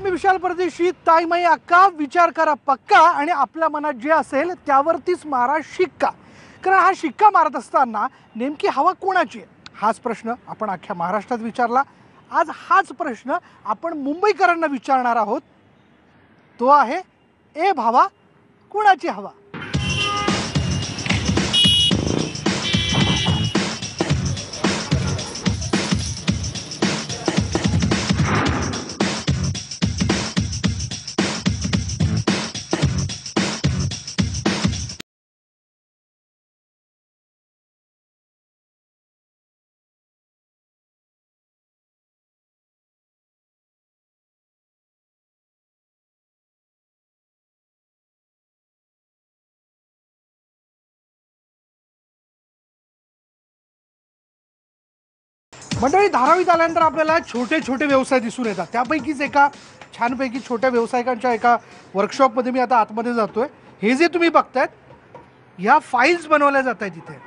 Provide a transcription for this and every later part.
मी विशाल परदेशी. ताईमाई अक्का, विचार करा पक्का आणि आपल्या मनात जे असेल त्यावरतीच मारा शिक्का. कारण हा शिक्का मारत असताना नेमकी हवा कोणाची आहे हाच प्रश्न आपण अख्ख्या महाराष्ट्रात विचारला. आज हाच प्रश्न आपण मुंबईकरांना विचारणार आहोत. तो आहे, ए भावा कोणाची हवा. मंडळी, धारावीत आल्यानंतर आपल्याला छोटे छोटे व्यवसाय दिसून येतात. त्यापैकीच एका छानपैकी छोट्या व्यावसायिकांच्या एका वर्कशॉपमध्ये मी आता आतमध्ये जातोय. हे जे तुम्ही बघतायत ह्या फाईल्स बनवल्या जात आहेत. इथे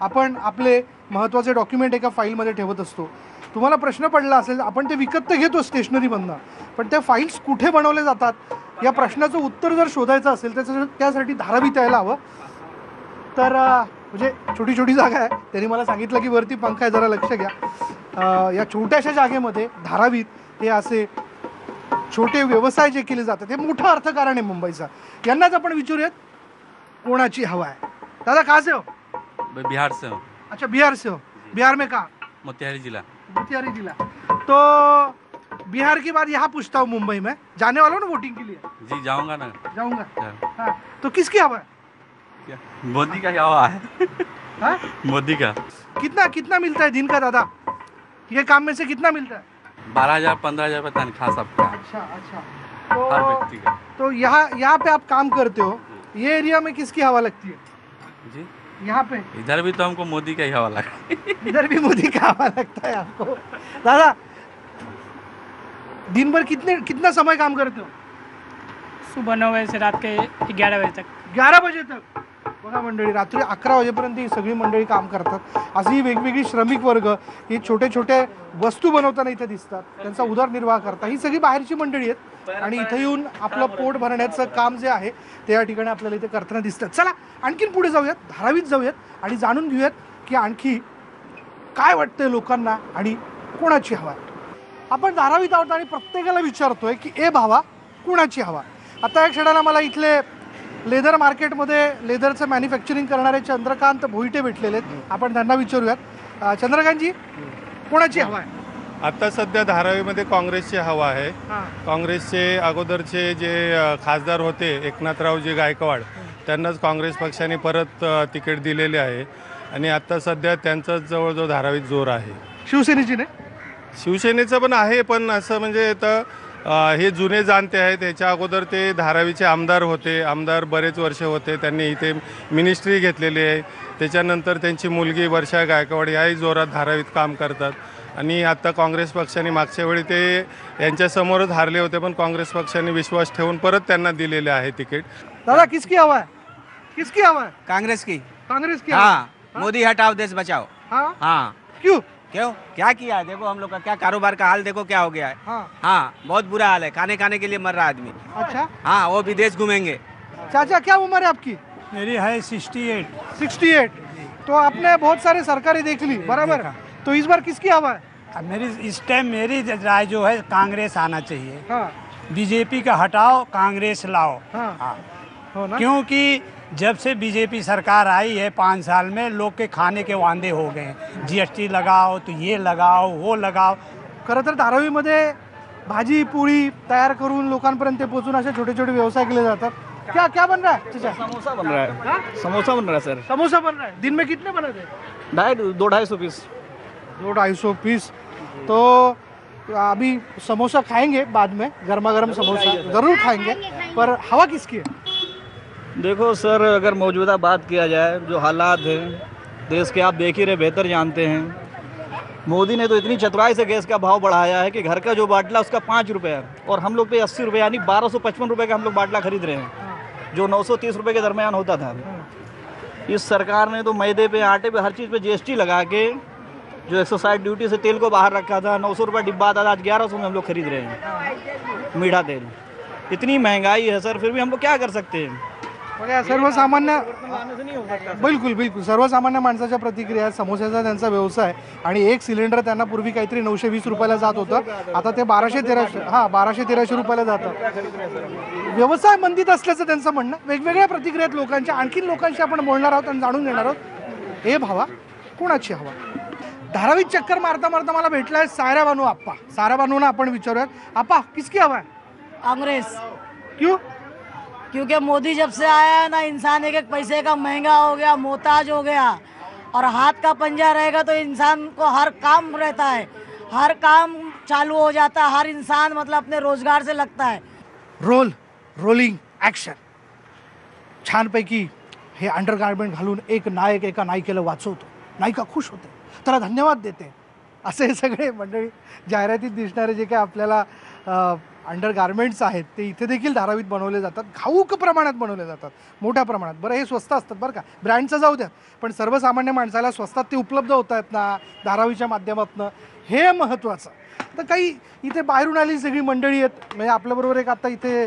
आपण आपले महत्त्वाचे डॉक्युमेंट एका फाईलमध्ये ठेवत असतो. तुम्हाला प्रश्न पडला असेल, आपण ते विकत तर घेतो स्टेशनरीमधनं, पण त्या फाईल्स कुठे बनवले जातात या प्रश्नाचं उत्तर जर शोधायचं असेल तर त्यासाठी धारावीत यायला हवं. तर म्हणजे छोटी छोटी जागा आहे. त्यांनी मला सांगितलं की वरती पंखा आहे, जरा लक्ष घ्या. या छोट्याशा जागेमध्ये धारावीत हे असे छोटे व्यवसाय जे केले जातात हे मोठं अर्थकारण आहे मुंबईचा. यांनाच आपण विचारूयात कोणाची हवा है. दादा कहाँ से हो? बिहार से हो. अच्छा, बिहार से हो. बिहार में कहाँ? मोतिहारी जिला. मोतिहारी जिला. तो बिहार के बाद यहाँ पूछता हूँ, मुंबई में जाने वाला हूँ ना वोटिंग के लिए. जी जाऊंगा ना. जाऊंगा. हाँ, तो किसकी हवा है? मोदी का हवा है. हाँ? मोदी का. कितना कितना मिलता है दिन का दादा? ये काम में से कितना मिलता है? 12,000 15,000 रुपये तनख्वाह सबका. अच्छा अच्छा. हर व्यक्ति का. तो यहाँ पे आप काम करते हो, ये एरिया में किसकी हवा लगती है? जी यहाँ पे इधर भी तो हमको मोदी का ही हवा लगा. इधर भी मोदी का हवा लगता है आपको. दादा, दिन भर कितना समय काम करते हो? सुबह 9 बजे से रात के 11 बजे तक. 11 बजे तक. बघा मंडळी, रात्री 11 वाजेपर्यंत ही सगळी मंडळी काम करतात. अशी वेगवेगळी श्रमिक वर्ग ही छोटे छोटे वस्तू बनवताना इथे दिसतात, त्यांचा उदरनिर्वाह करतात. ही सगळी बाहेरची मंडळी आहेत आणि इथे येऊन आपलं पोट भरण्याचं काम जे आहे ते या ठिकाणी आपल्याला इथे करताना दिसतात. चला आणखीन पुढे जाऊयात, धारावीत जाऊयात आणि जाणून घेऊयात की आणखी काय वाटतंय लोकांना आणि कोणाची हवा. आपण धारावीत आहोत आणि प्रत्येकाला विचारतोय की ए भावा कोणाची हवा. आता या क्षणाला मला इथले लेदर मार्केटमध्ये लेदरचं मॅन्युफॅक्चरिंग करणारे चंद्रकांत भोईटे भेटलेले आहेत. आपण त्यांना विचारूयात. चंद्रकांतजी, कोणाची हवा आहे? आता सध्या धारावीमध्ये काँग्रेसची हवा आहे. काँग्रेसचे अगोदरचे जे खासदार होते एकनाथरावजी गायकवाड, त्यांनाच काँग्रेस पक्षाने परत तिकीट दिलेले आहे आणि आता सध्या त्यांचाच जवळजवळ धारावीत जोर आहे. शिवसेनेची नाही? शिवसेनेचं पण आहे, पण असं म्हणजे आता हे जुने जाणते आहेत. त्याच्या अगोदर ते धारावीचे आमदार होते, आमदार बरेच वर्ष होते. त्यांनी इथे मिनिस्ट्री घेतलेली आहे. त्याच्यानंतर त्यांची मुलगी वर्षा गायकवाड याही जोरात धारावीत काम करतात आणि आता काँग्रेस पक्षाने मागच्या वेळी ते यांच्यासमोरच हारले होते, पण काँग्रेस पक्षाने विश्वास ठेवून परत त्यांना दिलेले आहे तिकीट. दादा, किसकी हवा है? किसकी हवा है? कांग्रेस की. कांग्रेस की. हाँ, मोदी हटाओ देश बचाओ. हाँ हाँ. क्यों? क्यों? क्या किया है? देखो हम लोग का क्या कारोबार का हाल देखो क्या हो गया है. हाँ, बहुत बुरा हाल है. खाने के लिए मर रहा आदमी. अच्छा. हाँ, वो विदेश घूमेंगे. चाचा, क्या उम्र है आपकी? मेरी है 68. 68. तो आपने बहुत सारे सरकारें देख ली, बराबर. तो इस बार किसकी हवा है? मेरी इस टाइम मेरी राय जो है कांग्रेस आना चाहिए. हाँ. बीजेपी का हटाओ, कांग्रेस लाओ. हाँ. हो ना. क्योंकि जब से बीजेपी सरकार आई है 5 साल में लोग के खाने के वांदे हो गए. जीएसटी लगाओ तो ये लगाओ वो लगाओ. खरं तर धारावीमध्ये भाजी पोळी तयार करून लोकांपर्यंत पोहोचून असे छोटे छोटे व्यवसाय केले जातात. क्या क्या बन रहा है? समोसा बन रहा है. समोसा बन रहा है सर. समोसा बन रहा है. दिन में कितने बनाते हैं? 250 पीस. 250 पीस. तो अभी समोसा खाएंगे बाद में, गर्मा गर्म समोसा ज़रूर खाएंगे. पर हवा किसकी है? देखो सर, अगर मौजूदा बात किया जाए, जो हालात हैं देश के आप देख ही रहे, बेहतर जानते हैं. मोदी ने तो इतनी चतुराई से गैस का भाव बढ़ाया है कि घर का जो बाटला उसका 5 रुपये है और हम लोग पे 80 रुपये, यानी 1255 रुपये का हम लोग बाटला खरीद रहे हैं, जो 930 रुपये के दरमियान होता था. इस सरकार ने तो मैदे पे, आटे पे, हर चीज़ पे जीएसटी लगा के जो 160 ड्यूटी से तेल को बाहर रखा था, 900 रुपये डिब्बा आता था, आज 1100 में हम लोग खरीद रहे हैं मीठा तेल। इतनी महंगाई है सर, फिर भी हम लोग क्या कर सकते हैं? बघा सर्वसामान्य लाने से नहीं हो सकता। बिलकुल बिलकुल सर्वसामान्य माणसाच्या प्रतिक्रिया आहेत. समोस्याचा त्यांचा व्यवसाय आणि एक सिलेंडर त्यांना पूर्वी काहीतरी 920 रुपयाला जात होतं, आता ते 1200-1300 रुपयाला जातं. व्यवसाय मंदीत असल्याचं त्यांचं म्हणणं. वेगवेगळ्या प्रतिक्रिया आहेत लोकांच्या. आणखीन लोकांशी आपण बोलणार आहोत आणि जाणून घेणार आहोत. हे भावा कोणाची हवा? धारावीत चक्कर मारता मारता मला भेटलाय सायरा बानू आप्पा. सायरा बानूना आपण विचारूयात, आप्पा किसकी हवा है? कांग्रेस। क्यों? क्योंकि मोदी जब से आया है ना, इंसान एक एक पैसे का महंगा हो गया, मोहताज हो गया, और हाथ का पंजा रहेगा तो इंसान को हर काम रहता है, हर काम चालू हो जाता है, हर इंसान मतलब अपने रोजगार से लगता है। Rolling action. छानपैकी हे अंडरगार्मेंट घालून एक नायक एका नायिकेला वाचवतो, नायिका खुश होते, त्याला धन्यवाद देते. असे सगळे मंडळी जाहिरातीत दिसणारे जे काय आपल्याला अंडरगार्मेंट्स आहेत ते इथे देखील धारावीत बनवले जातात. घाऊक प्रमाणात बनवले जातात, मोठ्या प्रमाणात. बरं हे स्वस्त असतात बरं का, ब्रँडचं जाऊ द्या, पण सर्वसामान्य माणसाला स्वस्तात ते उपलब्ध होत आहेत ना धारावीच्या माध्यमातून, हे महत्त्वाचं. तर काही इथे बाहेरून आली सगळी मंडळी आहेत. म्हणजे आपल्याबरोबर एक आता इथे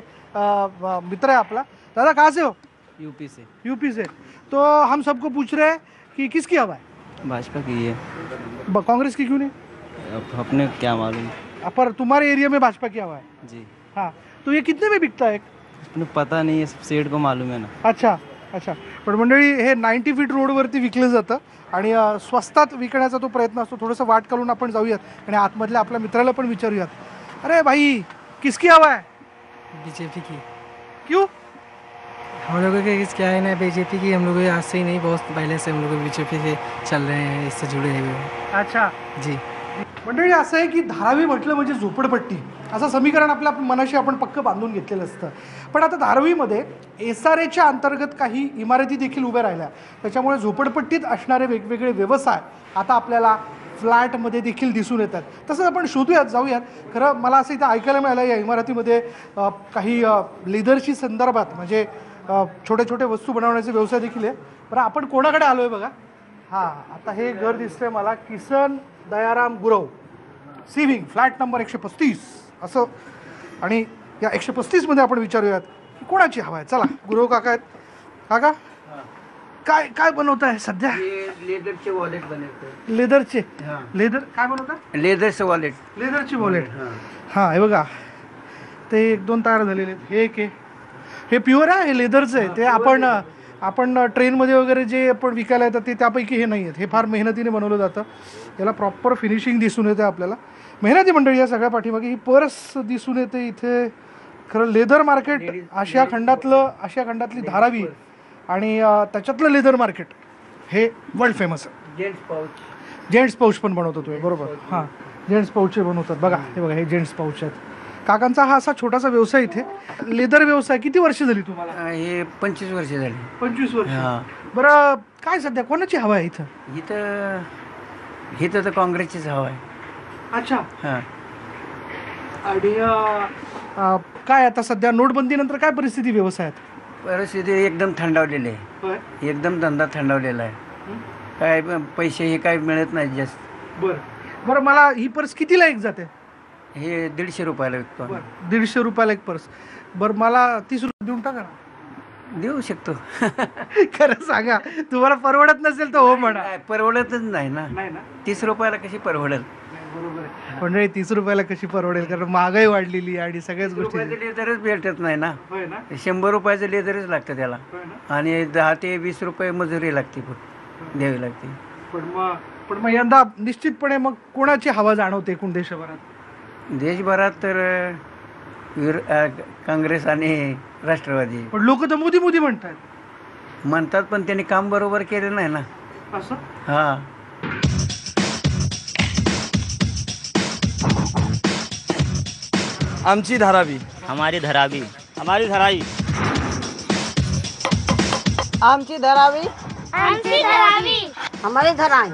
मित्र आहे आपला. दादा कहाँ से हो? यूपी से। यूपी से. तो हम सबको पूछ रहे हैं कि किसकी हवा है? भाजपा की है। कांग्रेस की क्यों नहीं? अब अपने क्या मालूम। पर तुम्हारे एरिया में भाजपा की हवा है? जी। हाँ, तो ये कितने में बिकता है? अपने पता नहीं है, सेठ को मालूम है ना। अच्छा अच्छा. पण मंडळी हे 90 फीट रोडवरती विकलं जातं आणि स्वस्तात विकण्याचा तो प्रयत्न असतो. थोडंसं वाट करून आपण जाऊयात आणि आतमधल्या आपल्या मित्राला पण विचारूयात. अरे भाई किसकी हवा है? बीजेपी की। क्यों? हम लोगों के क्या है ना, बीजेपी की. हम लोग आज से ही नहीं, बहुत पहले से हम लोग बीजेपी से चल रहे हैं, इससे जुड़े हुए हैं. अच्छा जी. मंडळी असं आहे की धारावी म्हटलं म्हणजे झोपडपट्टी असं समीकरण आपल्या मनाशी आपण पक्क बांधून घेतलेलं असतं. पण आता धारावीमध्ये SRAच्या अंतर्गत काही इमारती देखील उभ्या राहिल्या, त्याच्यामुळे झोपडपट्टीत असणारे वेगवेगळे व्यवसाय आता आपल्याला फ्लॅटमध्ये देखील दिसून येतात. तसंच आपण शोधूयात, जाऊयात. खरं मला असं इथं ऐकायला मिळालं या इमारतीमध्ये काही लेदरशी संदर्भात म्हणजे छोटे छोटे वस्तू बनवण्याचे व्यवसाय देखील आहे. बरं आपण कोणाकडे आलो आहे बघा. हां, आता हे घर दिसतंय मला, किसन दयाराम गुरव, सिविंग, फ्लॅट नंबर 135 असं. आणि या 135मध्ये आपण विचारूयात की कोणाची हवा आहे. चला, गुरव काका आहेत. काका काय काय बनवत आहे सध्या? लेदरचे वॉलेट बनवतो. लेदरचे? लेदर काय बनवता? लेदरचे वॉलेट. लेदरचे वॉलेट. हां, हे बघा ते 1-2 तयार झालेले आहेत. हे एक आहे, हे प्युअर आहे, हे लेदरचं आहे. ते आपण ट्रेनमध्ये वगैरे जे आपण विकायला येतात ते त्यापैकी हे नाही आहेत. हे फार मेहनतीने बनवलं जातं, याला प्रॉपर फिनिशिंग दिसून येते आपल्याला. मेहनती मंडळी या सगळ्या पाठीमागे. ही पर्स दिसून येते इथे. खरं लेदर मार्केट आशिया खंडातली धारावी आणि त्याच्यातलं लेदर मार्केट हे वर्ल्ड फेमस आहे. जेंट्स पाऊच पण बनवतो तुम्ही, बरोबर. हां, जेंट्स पाऊचचे बनवतात. बघा हे बघा, हे जेंट्स पाऊच आहेत. काकांचा हा असा छोटासा व्यवसाय इथे, लेदर व्यवसाय. किती वर्ष झाली तुम्हाला? हे 25 वर्ष झाली. 25 वर्ष. बरं काय सध्या कोणाची हवा आहे इथं? इथं तर काँग्रेसचीच हवा आहे. अच्छा. हां. आणि काय आता सध्या नोटबंदीनंतर काय परिस्थिती व्यवसायात? परिस्थिती एकदम थंडावलेली आहे. एकदम धंदा थंडावलेला आहे. काय पैसे हे काय मिळत नाही जास्त. बरं मला ही पर्स कितीला एक जाते? हे 150 रुपयाला विकतो. 150 रुपयाला एक पर्स. बरं मला 30 रुपये देऊन टाका ना. देऊ शकतो. खरं सांगा, तुम्हाला परवडत नसेल तर हो म्हणा. परवडतच नाही ना. 30 रुपयाला कशी परवडेल? म्हणजे 30 रुपयाला कशी परवडेल? कारण महागाई वाढलेली आणि सगळ्याच गोष्टी. लेदरच भेटत नाही ना. 100 रुपयाचं लेदरच लागतं त्याला. आणि 10 ते 20 रुपये मजुरी लागते, द्यावी लागते. पण मग यंदा निश्चितपणे मग कोणाची हवा जाणवते एकूण देशभरात? देशभरात तर काँग्रेस आणि राष्ट्रवादी. पण लोक तर मोदी मोदी म्हणतात, पण त्यांनी काम बरोबर केलं नाही ना. असं? हां. आमची धारावी. हमारी धरावी। हमारी धराई. आमची धरावी. आमची धरावी. हमारी धराई.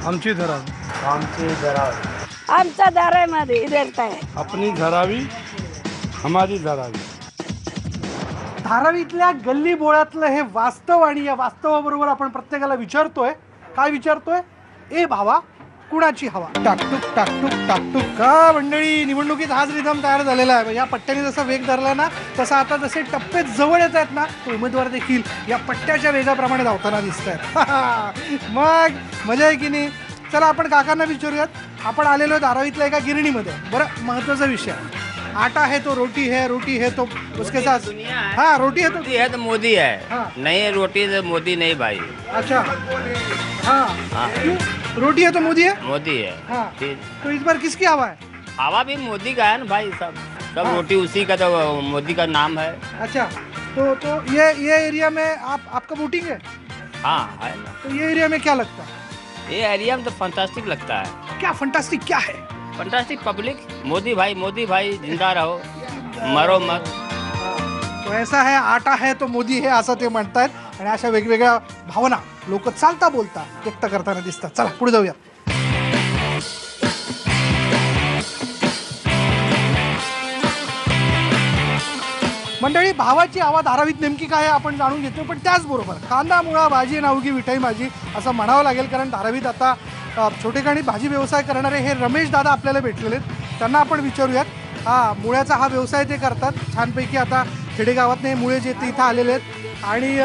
आमची धरावी. आमची धरावी. आमच्या धाराईमध्ये देखताय. अपनी धरावी, हमारी धरावी. धारावीतल्या गल्ली बोळातलं हे वास्तव आणि या वास्तवाबरोबर आपण प्रत्येकाला विचारतोय, काय विचारतोय? ए भावा, कुणाची हवा? टाकटूक टाकटूक टाकटूक. का मंडळी, निवडणुकीत हाच रिदम तयार झालेला आहे. या पट्ट्याने जसा वेग धरला ना, तसा आता जसे टप्पे जवळ येत आहेत ना, तो उमेदवार देखील या पट्ट्याच्या वेगाप्रमाणे धावताना दिसत आहेत. मग मजा आहे की नाही? चला आपण काकांना विचारूयात. आपण आलेलो धारावीतल्या एका गिरणीमध्ये. बरं, महत्वाचा विषय, आटा है तो रोटी है, रोटी है तो उसके साथ, हाँ रोटी है तो मोदी है, हाँ। नहीं है रोटी तो मोदी नहीं भाई। अच्छा, हाँ, क्यों? रोटी है तो मोदी है, मोदी है। हाँ। फिर तो इस बार किसकी हवा है? हवा भी मोदी का है ना भाई, सब हाँ। रोटी उसी का, तो मोदी का नाम है। अच्छा, तो ये एरिया में आपका वोटिंग है? हाँ है ना। तो ये एरिया में क्या लगता है? ये एरिया में तो फंटास्टिक लगता है। क्या फंटास्टिक क्या है? फंटास्टिक पब्लिक, मोदी भाई जिंदा रहो, मरो मत। तो ऐसा है, आटा है तो मोदी है असं ते म्हणतायत आणि अशा वेगवेगळ्या भावना लोक चालता बोलता व्यक्त करताना दिसतात. चला पुढे जाऊया. मंडळी, भावाची हवा धारावीत नेमकी काय आहे आपण जाणून घेतो, पण त्याचबरोबर कांदा मुळा भाजी नावगी विठाई भाजी असं म्हणावं लागेल, कारण धारावीत आता छोटेखानी भाजी व्यवसाय करणारे हे रमेश दादा आपल्याला भेटलेले आहेत. त्यांना आपण विचारूयात. मुळ्याचा हा व्यवसाय ते करतात छानपैकी. आता खेडेगावात हे मुळे जे ते इथं आलेले आहेत आणि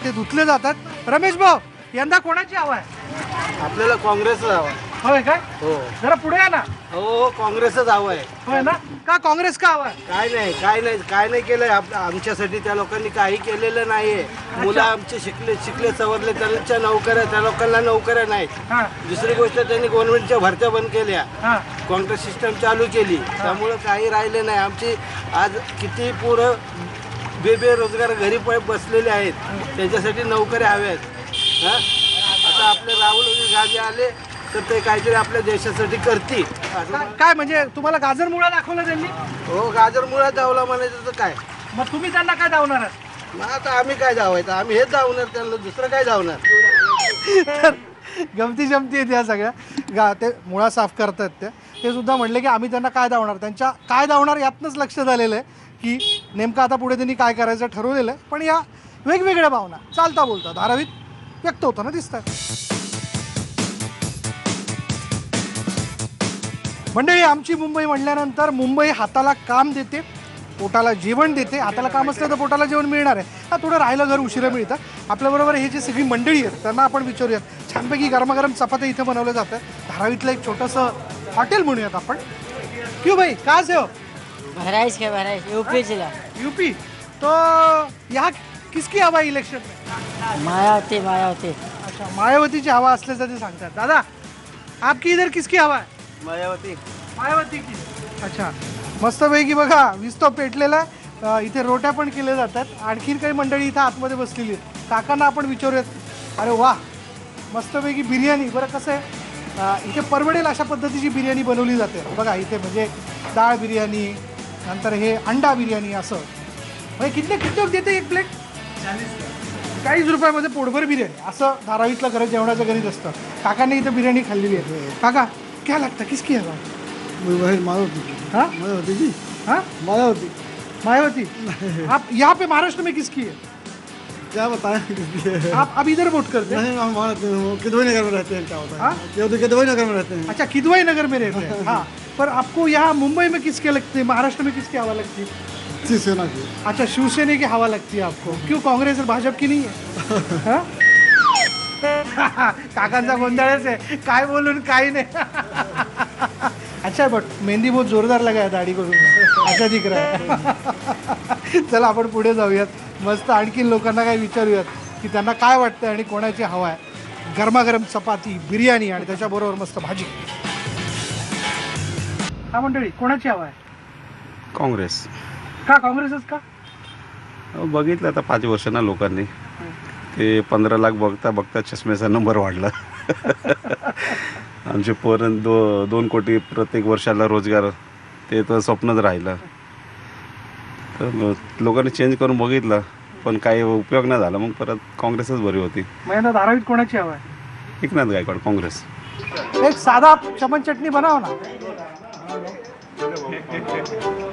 ते धुतले जातात. रमेश भाऊ, यंदा कोणाची हवा आहे? आपल्याला काँग्रेसच हवा. होय काय? हो. जरा पुढे या ना. हो, काँग्रेसच हवं आहे. होय ना? का काँग्रेस का हवा आहे? काय नाही केलंय आमच्यासाठी. त्या लोकांनी काही केलेलं नाहीये. मुलं आमचे शिकले सवरले, त्यांच्या नोकऱ्या, त्या लोकांना नोकऱ्या नाहीत. दुसरी गोष्ट, त्यांनी गव्हर्नमेंटच्या भरत्या बंद केल्या, कॉन्ट्रॅक्ट सिस्टम चालू केली, त्यामुळं काही राहिले नाही. आमची आज किती पोरं बेरोजगार घरी बसलेले आहेत, त्यांच्यासाठी नोकऱ्या हव्यात. आता आपले राहुल गांधी आले तर ते काहीतरी आपल्या देशासाठी करतील. काय म्हणजे तुम्हाला गाजर मुळा दाखवला त्यांनी? हो, गाजर मुळा दावला म्हणायचं तर काय. मग तुम्ही त्यांना काय धावणार आहात? मग आता आम्ही काय धावायचं? आम्ही हेच धावणार, त्यांना दुसरं काय धावणार. गमती जमती आहेत या सगळ्या. ते मुळा साफ करतात ते सुद्धा म्हणले की आम्ही त्यांना काय धावणार. त्यांच्या काय धावणार यातनंच लक्ष झालेलं आहे की नेमकं आता पुढे त्यांनी काय करायचं ठरवलेलं आहे. पण या वेगवेगळ्या भावना चालता बोलता धारावीत व्यक्त होताना दिसतात. मंडळी, आमची मुंबई म्हणल्यानंतर मुंबई हाताला काम देते, पोटाला जेवण देते. हाताला काम असलं तर पोटाला जेवण मिळणार आहे. हा, थोडं राहिलं घर उशिरा मिळतं. आपल्याबरोबर हे जी सगळी मंडळी आहेत त्यांना आपण विचारूयात. छानपैकी गरमागरम चपात्या इथं बनवलं जातं. धारावीतलं एक छोटंसं हॉटेल म्हणूयात आपण. क्यों भाई, कहाँ से हो? बहराइच के बहराइच, यूपी जिला. यूपी. तो यहाँ किसकी हवा है इलेक्शन में? मायावती. अच्छा, मायावतीची हवा असल्याचं ते सांगतात. दादा, आपकी इधर किसकी हवा है? मायावती की. अच्छा, मस्तपैकी बघा विस्तो पेटलेला आहे. इथे रोट्या पण केल्या जातात. आणखीन काही मंडळी इथं आतमध्ये बसलेली आहेत. काकांना आपण विचारूयात. अरे वा, मस्तपैकी बिर्याणी. बरं, कसं आहे, इथे परवडेल अशा पद्धतीची बिर्याणी बनवली जाते बघा. इथे म्हणजे डाळ बिर्याणी, नंतर हे अंडा बिर्याणी असं. म्हणजे किती देते एक प्लेट? 40 रुपयामध्ये पोटभर बिर्याणी. असं धारावीतलं घरात जेवणाच्या घरीच असतं. काकांनी इथं बिर्याणी खाल्लेली आहे. काका, क्या लगता किसकी हवा? मायावती. हाँ, मायावती जी. हाँ, मायावती. आप यहाँ पे महाराष्ट्र में किसकी है? क्या बताएं? आप अब इधर वोट करते हैं? नहीं, हम किदवई नगर में रहते हैं. क्या होता है? हाँ? किदवई नगर में रहते हैं. अच्छा, किदवई नगर में रहते हैं. हाँ, पर आपको यहाँ मुंबई में किसके लगते हैं, महाराष्ट्र में किसकी हवा लगती है? शिवसेना की. अच्छा, शिवसेना की हवा लगती है आपको. क्यों, कांग्रेस और भाजपा की नहीं है? हाँ? काकांचा गोंधळच आहे, काय बोलून काही नाही. अच्छा, बट मेहंदी बहुत जोरदार लगा है दाढी करून, अच्छा दिख रहा है. चला आपण पुढे जाऊयात. मस्त आणखीन लोकांना काय विचारूयात की त्यांना काय वाटतं आणि कोणाची हवा आहे. गरमागरम चपाती, बिर्याणी आणि त्याच्याबरोबर मस्त भाजी. हा मंडळी, कोणाची हवा आहे? काँग्रेस. का काँग्रेसच का? बघितलं आता 5 वर्षांना लोकांनी ते 15 लाख बघता चष्म्याचा नंबर वाढला. आमचे पोरं 2 कोटी प्रत्येक वर्षाला रोजगार, ते तर स्वप्नच राहिलं. तर लोकांनी चेंज करून बघितलं पण काही उपयोग नाही झाला. मग परत काँग्रेसच बरी होती. मग धारावीत कोणाची हवा आहे? एकनाथ गायकवाड, काँग्रेस. एक साधा चमन चटणी बनाव ना.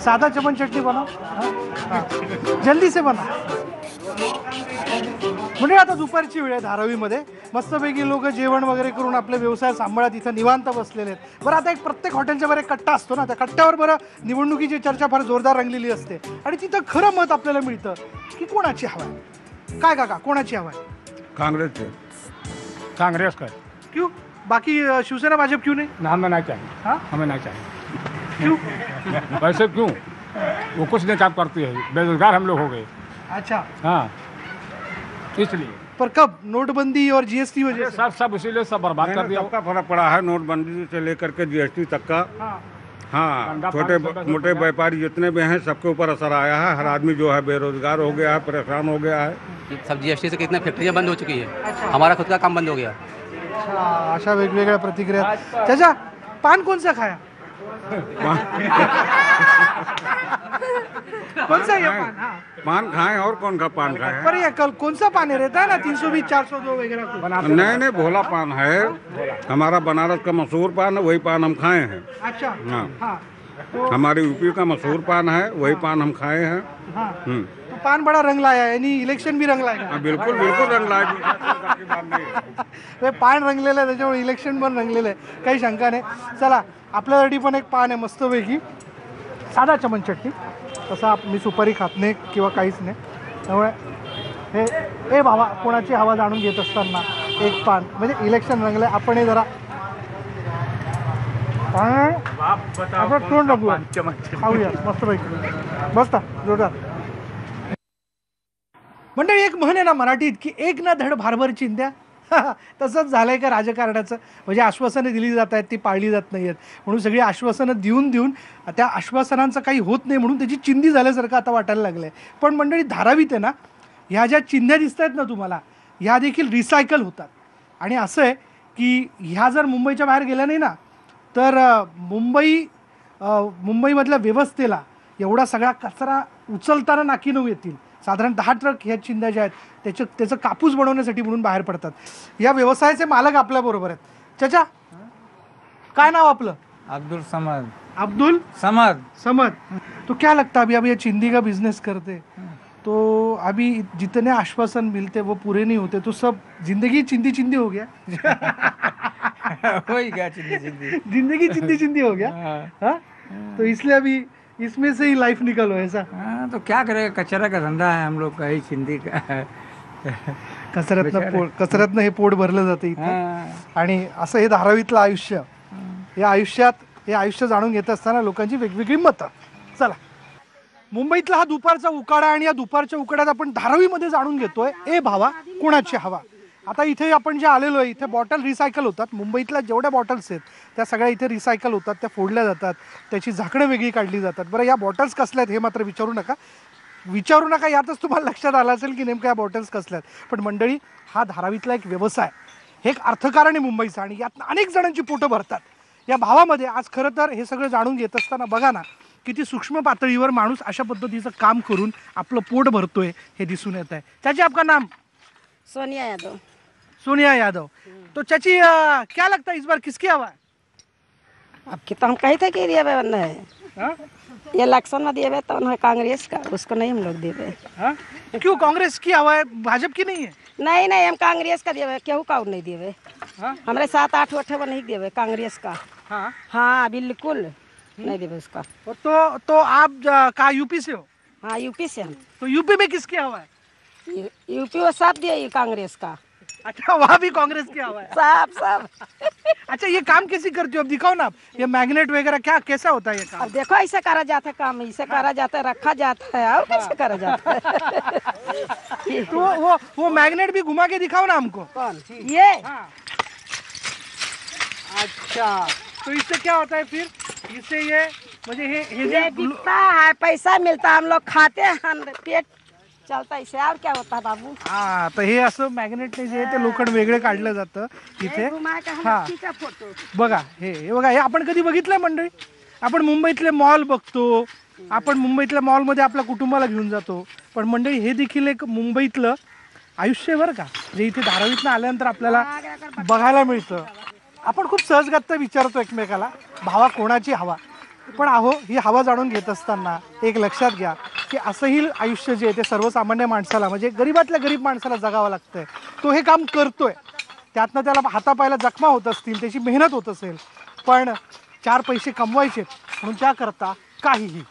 सादा चमन चटनी बनाओ, हाँ, जल्दी से बना. म्हणजे आता दुपारची वेळ आहे धारावीमध्ये, मस्तपैकी लोक जेवण वगैरे करून आपले व्यवसाय सांभाळत इथं निवांत बसलेले आहेत. बरं आता एक प्रत्येक हॉटेलच्या बरं एक कट्टा असतो ना, त्या कट्ट्यावर बरं निवडणुकीची चर्चा फार जोरदार रंगलेली असते आणि तिथं खरं मत आपल्याला मिळतं की कोणाची हवा आहे. काय काका कोणाची हवा आहे? कांग्रेस का क्यों? बाकी शिवसेना भाजप क्यों नहीं? हमें नहीं चाहिए. हाँ? हमें नहीं चाहिए. क्यों? वैसे क्यों? वो कुछ नहीं काम करती है, बेरोजगार हम लोग हो गए. अच्छा, हाँ, इसलिए पर कब नोटबंदी और जीएसटी वजह से? सब इसीलिए सब बर्बाद कर दिया. सबका फर्क पड़ा है, नोटबंदी से लेकर के जीएसटी तक का. हाँ. हाँ, छोटे मोटे व्यापारी जितने भी हैं सबके ऊपर असर आया है. हर आदमी जो है बेरोजगार हो गया है, परेशान हो गया है. सब जीएसटी से कितने फैक्ट्रियाँ बंद हो चुकी है, हमारा खुद का काम बंद हो गया. अच्छा, अशा वेगवेगळ्या प्रतिक्रिया. चाचा पान कौन सा खाया? कौन सा ये पान? हाँ. पान खाएं और कौन का पान खाएं? पर ये कल कौन सा पान है रहता है ना 320 402 वगैरह कुछ? नहीं भोला पान है हमारा, बनारस का मशहूर पान है, वही पान हम खाए हैं. अच्छा. हाँ, हाँ. हमारे यूपी का मशहूर पान है, वही पान हम खाए हैं. हाँ. तो पान बड़ा रंग लाया है, यानी इलेक्शन भी रंग लाएगा. बिल्कुल बिल्कुल रंग लाएगी. पान रंगलेलं आहे त्याच्यामुळे इलेक्शन पण रंगलेलं आहे, काही शंका नाही. चला आपल्यासाठी पण एक पान आहे मस्तपैकी, साधा चमन चटणी. तसा मी सुपारी खात नाही किंवा काहीच नाही, त्यामुळे हे ए बाबा कोणाची हवा जाणून घेत असताना एक पान म्हणजे इलेक्शन रंगलं. आपण हे जरा आपण तोंड बघूया, खाऊया मस्तपैकी. बसता जोरदार. मंडळी एक म्हण आहे ना मराठीत की एक ना धड भारभर चिंध्या. तसंच झालंय का राजकारणाचं, म्हणजे आश्वासनं दिली जात आहेत ती पाळली जात नाही आहेत, म्हणून सगळी आश्वासनं देऊन देऊन त्या आश्वासनांचं काही होत नाही म्हणून त्याची चिंधी झाल्यासारखं आता वाटायला लागलं आहे. पण मंडळी धारावीत आहे ना, ह्या ज्या चिंध्या दिसत आहेत ना तुम्हाला, ह्या देखील रिसायकल होतात. आणि असं आहे की ह्या जर मुंबईच्या बाहेर गेल्या नाही ना तर मुंबईमधल्या व्यवस्थेला एवढा सगळा कचरा उचलताना नाकी नऊ येतील. साधारण 10 ट्रक ह्या चिंध्या ज्या आहेत त्याचं कापूस बनवण्यासाठी म्हणून बाहेर पडतात. या व्यवसायाचे मालक आपल्याबरोबर आहेत. चाचा काय नाव आपलं? अब्दुल समद. अब्दुल समद. समद. तो क्या लगता है अभी ये चिंदी का बिजनेस करते तो अभी जितने आश्वासन मिलते वो पूरे नहीं होते तो सब जिंदगी चिंदी चिंदी हो गया. हो ही गया चिंदी चिंदी, जिंदगी चिंदी चिंदी हो गया. हाँ, तो इसलिए अभी इसमें से ही लाइफ निकलो ऐसा. हाँ, तो क्या करेगा, कचरा का धंधा है हम लोग का, ही चिंदी का. कसरतनं हे पोट भरलं जातं इथं. आणि असं हे धारावीतलं आयुष्य, या आयुष्य जाणून घेत असताना लोकांची वेगवेगळी मतं. चला मुंबईतला हा दुपारचा उकाडा आणि या दुपारच्या उकाड्यात आपण धारावीमध्ये जाणून घेतोय ए भावा कोणाची हवा. आता इथे आपण जे आलेलो आहे इथे बॉटल रिसायकल होतात. मुंबईतल्या जेवढ्या बॉटल्स आहेत त्या सगळ्या इथे रिसायकल होतात, त्या फोडल्या जातात, त्याची झाकणं वेगळी काढली जातात. बरं या बॉटल्स कसल्या आहेत हे मात्र विचारू नका, यातच तुम्हाला लक्षात आलं असेल की नेमक्या बॉटल्स कसल्या आहेत. पण मंडळी हा धारावीतला एक व्यवसाय, हे एक अर्थकारण आहे मुंबईचं आणि यात अनेक जणांची पोटं भरतात. या भावामध्ये आज खरं तर हे सगळं जाणून घेत असताना बघा ना किती सूक्ष्म पातळीवर माणूस अशा पद्धतीचं काम करून आपलं पोट भरतोय हे दिसून येत आहे. चाची आपका नाम? सोनिया यादव. सोनिया यादव. तो चाची क्या लगता है इस बार किसकी हवा है? अब की तो हम कही थे कि दिए बंद है. ये इलेक्शन में दिए तो उन्हें कांग्रेस का, उसको नहीं हम लोग दिए. क्यों कांग्रेस की हवा है, भाजपा की नहीं है? नहीं हम कांग्रेस का दिए, केहू का नहीं दिए. हमारे 7-8 वोट नहीं दिए कांग्रेस का. हाँ बिल्कुल नहीं दिए उसका. तो आप कहाँ यूपी से हो? हाँ यूपी से हम. तो यूपी में किसकी हवा है? यूपी वो सब दिए कांग्रेस का. अच्छा वहाँ भी कांग्रेस की हवा है. सब. अच्छा ये काम कैसे करते हो, अब दिखाओ ना आप. ये मैग्नेट वगैरह क्या कैसा होता है ये काम? अब देखो ऐसे करा जाता है काम, ऐसे करा जाता है, रखा जाता है और कैसे करा जाता है. तो वो मैग्नेट भी घुमा के दिखाओ ना हमको. कौन ये? अच्छा तो इससे क्या होता है फिर? इससे ये मुझे ये बिकता है, पैसा मिलता है, हम लोग खाते हैं, पेट चलता है, इससे और क्या होता है बाबू. हाँ तो हे असं मॅग्नेटने जे आहे ते लोखंड वेगळे काढलं जातं इथे. हा बघा हे बघा, हे आपण कधी बघितलंय मंडळी? आपण मुंबईतले मॉल बघतो, आपण मुंबईतल्या मॉलमध्ये आपल्या कुटुंबाला घेऊन जातो, पण मंडळी हे देखील एक मुंबईतलं आयुष्य बरं का, जे इथे धारावीतनं आल्यानंतर आपल्याला बघायला मिळतं. आपण खूप सहजगत्ता विचारतो एकमेकाला भावा कोणाची हवा. पण अहो ही हवा जाणून घेत असताना एक लक्षात घ्या की असंही आयुष्य जे आहे ते सर्वसामान्य माणसाला म्हणजे गरीबातल्या गरीब माणसाला जगावं लागतंय. तो हे काम करतोय, त्यातनं त्याला हातापायला जखमा होत असतील, त्याची मेहनत होत असेल, पण 4 पैसे कमवायचे म्हणून त्याकरता काहीही